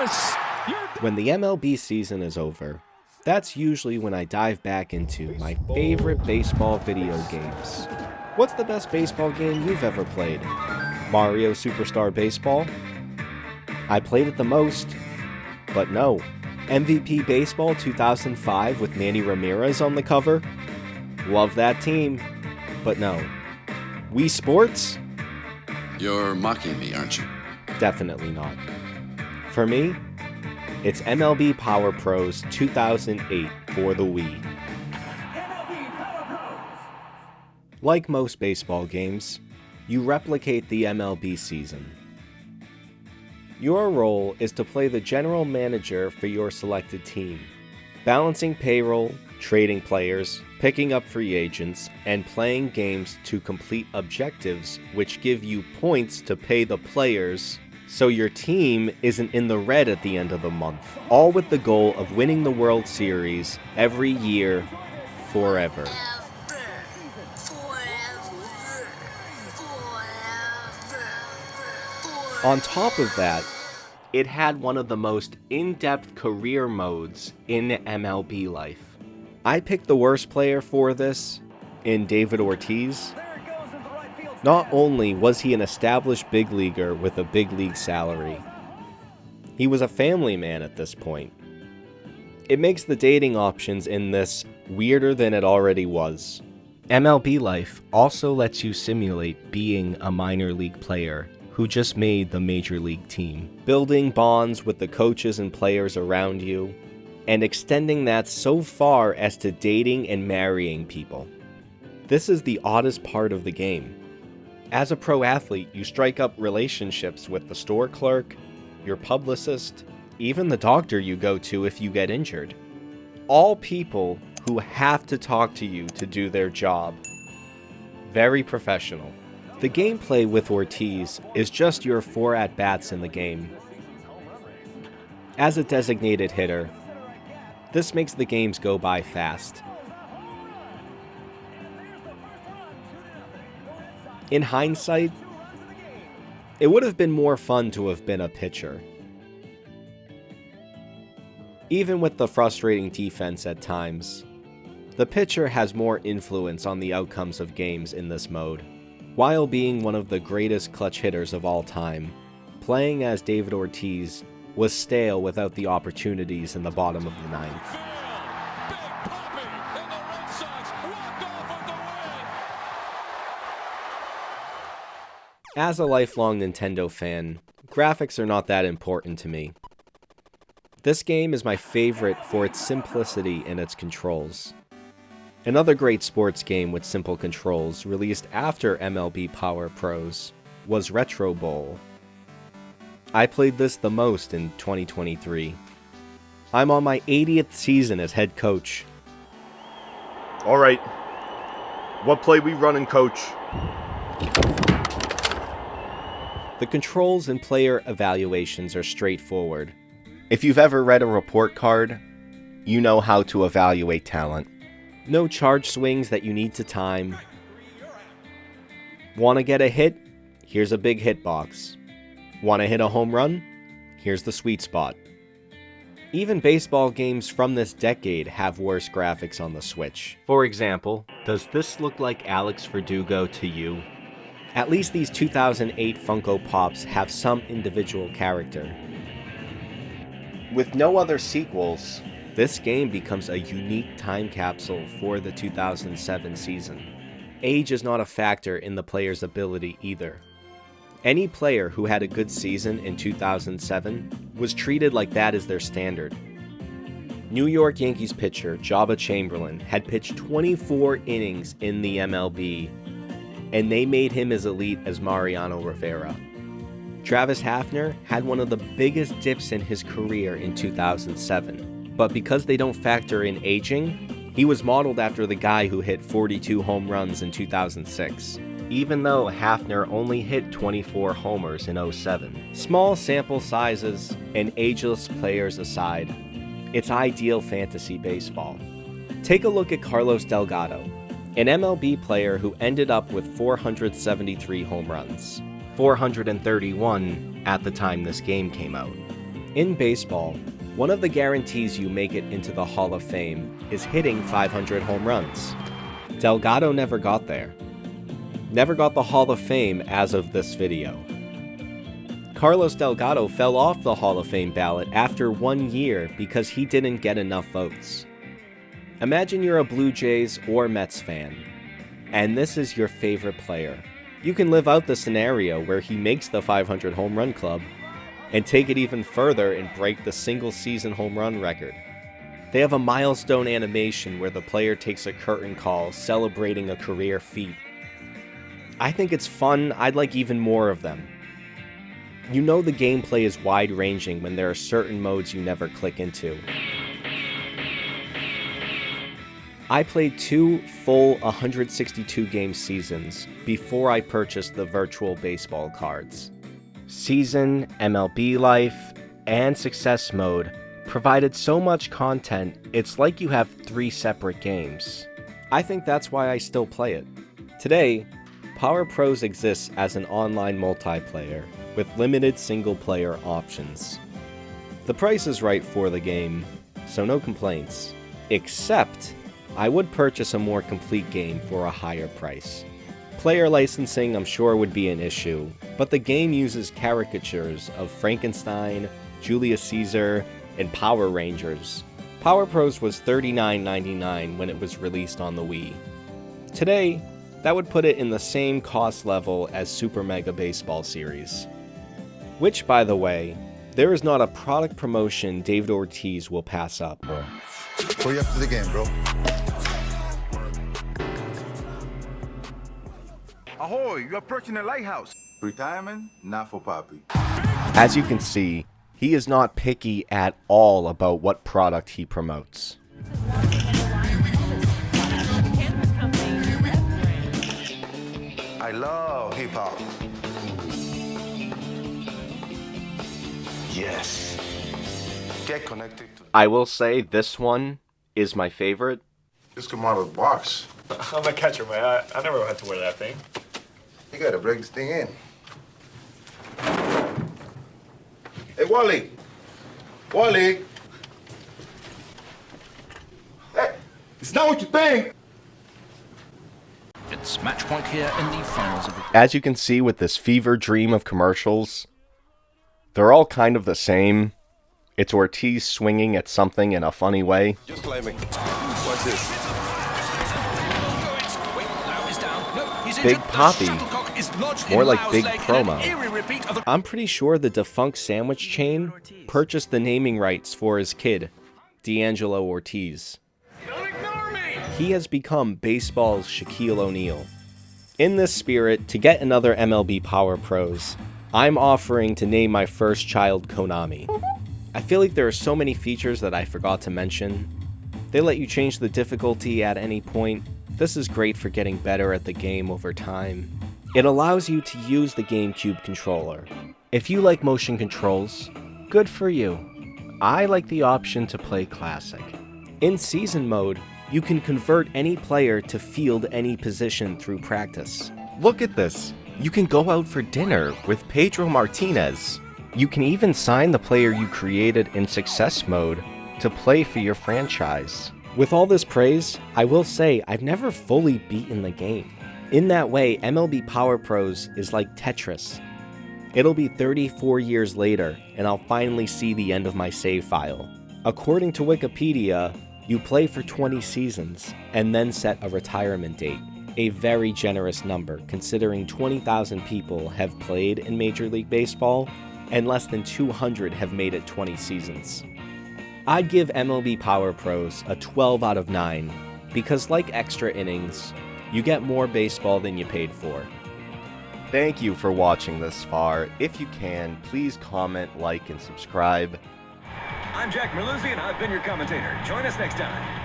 Harris. When the MLB season is over, that's usually when I dive back into my favorite baseball video games. What's the best baseball game you've ever played? Mario Superstar Baseball? I played it the most, but no. MVP Baseball 2005 with Manny Ramirez on the cover? Love that team, but no. Wii Sports? You're mocking me, aren't you? Definitely not. For me, it's MLB Power Pros 2008 for the Wii. Like most baseball games, you replicate the MLB season. Your role is to play the general manager for your selected team, balancing payroll, trading players, picking up free agents, and playing games to complete objectives which give you points to pay the players so your team isn't in the red at the end of the month, all with the goal of winning the World Series every year, forever. On top of that, it had one of the most in-depth career modes in MLB life. I picked the worst player for this in David Ortiz. Not only was he an established big leaguer with a big league salary, he was a family man at this point. It makes the dating options in this weirder than it already was. MLB Life also lets you simulate being a minor league player who just made the major league team, building bonds with the coaches and players around you, and extending that so far as to dating and marrying people. This is the oddest part of the game. As a pro athlete, you strike up relationships with the store clerk, your publicist, even the doctor you go to if you get injured. All people who have to talk to you to do their job. Very professional. The gameplay with Ortiz is just your 4 at-bats in the game. As a designated hitter, this makes the games go by fast. In hindsight, it would have been more fun to have been a pitcher. Even with the frustrating defense at times, the pitcher has more influence on the outcomes of games in this mode. While being one of the greatest clutch hitters of all time, playing as David Ortiz was stale without the opportunities in the bottom of the ninth. As a lifelong Nintendo fan, graphics are not that important to me. This game is my favorite for its simplicity and its controls. Another great sports game with simple controls released after MLB Power Pros was Retro Bowl. I played this the most in 2023. I'm on my 80th season as head coach. All right. What play we running, coach? The controls and player evaluations are straightforward. If you've ever read a report card, you know how to evaluate talent. No charge swings that you need to time. Want to get a hit? Here's a big hit box. Want to hit a home run? Here's the sweet spot. Even baseball games from this decade have worse graphics on the Switch. For example, does this look like Alex Verdugo to you? At least these 2008 Funko Pops have some individual character. With no other sequels, this game becomes a unique time capsule for the 2007 season. Age is not a factor in the player's ability either. Any player who had a good season in 2007 was treated like that is their standard. New York Yankees pitcher Joba Chamberlain had pitched 24 innings in the MLB, and they made him as elite as Mariano Rivera. Travis Hafner had one of the biggest dips in his career in 2007. But because they don't factor in aging, he was modeled after the guy who hit 42 home runs in 2006, even though Hafner only hit 24 homers in 2007. Small sample sizes and ageless players aside, it's ideal fantasy baseball. Take a look at Carlos Delgado, an MLB player who ended up with 473 home runs, 431 at the time this game came out. In baseball, one of the guarantees you make it into the Hall of Fame is hitting 500 home runs. Delgado never got there. Never got the Hall of Fame as of this video. Carlos Delgado fell off the Hall of Fame ballot after 1 year because he didn't get enough votes. Imagine you're a Blue Jays or Mets fan, and this is your favorite player. You can live out the scenario where he makes the 500 home run club, and take it even further and break the single season home run record. They have a milestone animation where the player takes a curtain call celebrating a career feat. I think it's fun. I'd like even more of them. You know the gameplay is wide-ranging when there are certain modes you never click into. I played 2 full 162 game seasons before I purchased the virtual baseball cards. Season, MLB Life, and Success Mode provided so much content, it's like you have 3 separate games. I think that's why I still play it. Today, Power Pros exists as an online multiplayer with limited single-player options. The price is right for the game, so no complaints. Except, I would purchase a more complete game for a higher price. Player licensing I'm sure would be an issue, but the game uses caricatures of Frankenstein, Julius Caesar, and Power Rangers. Power Pros was $39.99 when it was released on the Wii. Today, that would put it in the same cost level as Super Mega Baseball Series. Which, by the way, there is not a product promotion David Ortiz will pass up. Bro, pull you after the game, bro. Ahoy, you're approaching the lighthouse. Retirement, not for Poppy. As you can see, he is not picky at all about what product he promotes. I love hip hop. Yes. Get connected to. I will say this one is my favorite. Just come out of the box. I'm a catcher, man. I never had to wear that thing. You gotta break this thing in. Hey, Wally. Wally. Hey, it's not what you think. It's match point here in the finals of the... As you can see with this fever dream of commercials, they're all kind of the same. It's Ortiz swinging at something in a funny way. Just play me. Watch this. Big Poppy, more like Big Promo. I'm pretty sure the defunct sandwich chain purchased the naming rights for his kid, D'Angelo Ortiz. He has become baseball's Shaquille O'Neal. In this spirit, to get another MLB Power Pros, I'm offering to name my first child Konami. I feel like there are so many features that I forgot to mention. They let you change the difficulty at any point. This is great for getting better at the game over time. It allows you to use the GameCube controller. If you like motion controls, good for you. I like the option to play Classic. In Season Mode, you can convert any player to field any position through practice. Look at this! You can go out for dinner with Pedro Martinez. You can even sign the player you created in Success Mode to play for your franchise. With all this praise, I will say I've never fully beaten the game. In that way, MLB Power Pros is like Tetris. It'll be 34 years later, and I'll finally see the end of my save file. According to Wikipedia, you play for 20 seasons, and then set a retirement date. A very generous number, considering 20,000 people have played in Major League Baseball, and less than 200 have made it 20 seasons. I'd give MLB Power Pros a 12 out of 9, because like extra innings, you get more baseball than you paid for. Thank you for watching this far. If you can, please comment, like, and subscribe. I'm Jack Merluzzi, and I've been your commentator. Join us next time.